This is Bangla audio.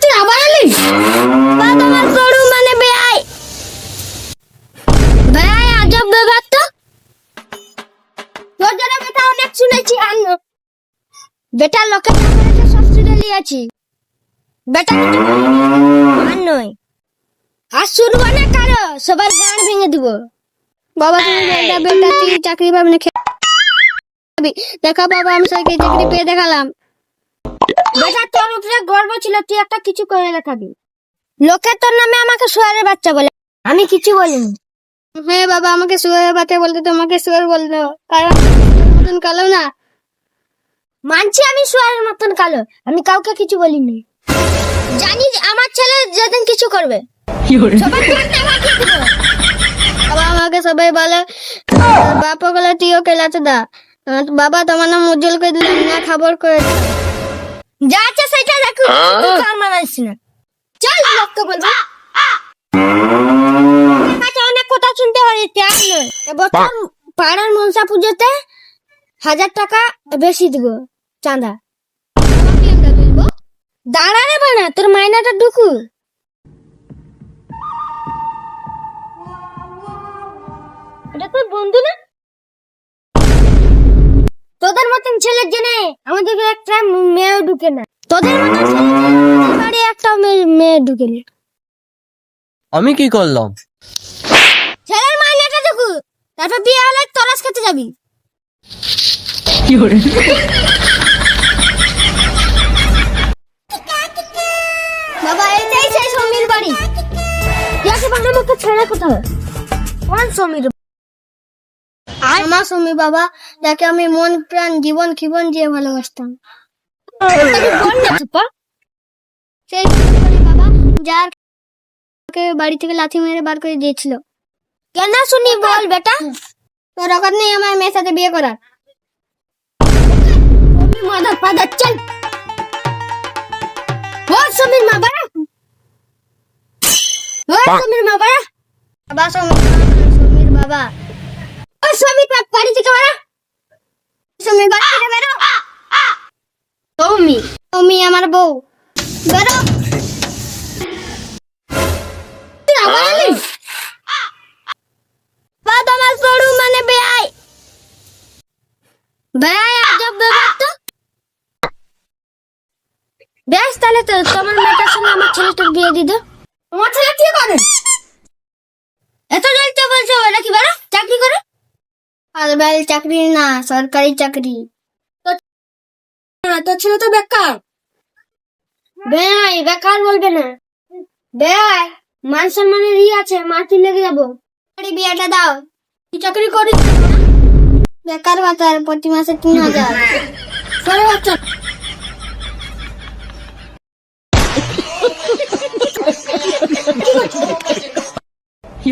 তুই আবার এলি? বা তোমার গরু মানে বেয়াই বেয়াই আজব ব্যাপার তো। তোর জন্য বেটা অনেক শুনেছি আর বেটা লোকে সব শুনে নিয়েছি। বেটা আর নয় আর শুরু মানে কারো সবার গান ভেঙে দিব। বাবা তুমি বেটা বেটা তুই চাকরি পাবি না দেখা বাবা আমি সরকারি চাকরি পেয়ে দেখালাম। বেটা তোর উপরে গর্ব ছিল তুই একটা কিছু করে দেখাবি। লোকে তোর নামে আমাকে শুয়ারের বাচ্চা বলে আমি কিছু বলিনি। হ্যাঁ বাবা আমাকে শুয়ারের বাচ্চা বলতে তোমাকে শুয়ার বলতো কারণ মতন কালো না। মানছি আমি শুয়ারের মতন কালো আমি কাউকে কিছু বলিনি। জানি আমার ছেলে যেদিন কিছু করবে বাবা আমাকে সবাই বলে বাবা বলে তুইও খেলাতে দা বাবা তোমার নাম উজ্জ্বল করে দিলাম না খবর করে যা আছে সেটা দেখো কার মানাইছ না চল লোককে বলবো। অনেক কথা শুনতে হয় ত্যাগ নয় এবছর পাড়ার মনসা পুজোতে 1000 টাকা বেশি দিব চাঁদা। দাঁড়া রে বানা তোর মাইনাটা ঢুকু। এটা তোর বন্ধু না? তোদের মতন ছেলের জন্য আমাদের একটা মেয়ে ঢুকে না। তোদের মতন বাড়ি একটা মেয়ে ঢুকে না। আমি কি করলাম? ছেলের মাইনাটা ঢুকু তারপর বিয়ে হলে তরাস খেতে যাবি। বাবা এটাই সেই সমীর বাড়ি। যাকে বাবা আমাকে ছেড়ে কোথায়? কোন সমীর? আমার সমীর বাবা যাকে আমি মন প্রাণ জীবন জীবন দিয়ে ভালোবাসতাম। সেই বাবা যার বাড়ি থেকে লাথি মেরে বার করে দিয়েছিল। কেন শুনি বল বেটা? তোর অকাত নেই আমার মেয়ের সাথে বিয়ে করার। মাদার ফাদার চল বল সমীর মা বাবা বল সমীর মা বাবা বাবা সমীর বাবা ও সমীর বাড়ি থেকে বেরো সমীর বাড়ি থেকে বেরো। তুমি আমার বউ বেরো। তুই আবার এলি? বা তোমার গরু মানে বেয়াই বেয়াই আজব ব্যাপার তো। বেশ তাহলে তো তোমার মেয়েটার সঙ্গে আমার ছেলেটার বিয়ে দিয়ে দাও। তোমার ছেলে কি করে? এত জলদি বলছো ওরা কি বড় চাকরি করে? আর বেল চাকরি না সরকারি চাকরি। তোর ছেলে তো বেকার। বেয়াই বেকার বলবে না বেয়াই মান সম্মানের ই আছে মাটি লেগে যাবো। বিয়েটা দাও কি চাকরি করিস? বেকার ভাতার প্রতি মাসে 3000 সরে বাচ্চা। কি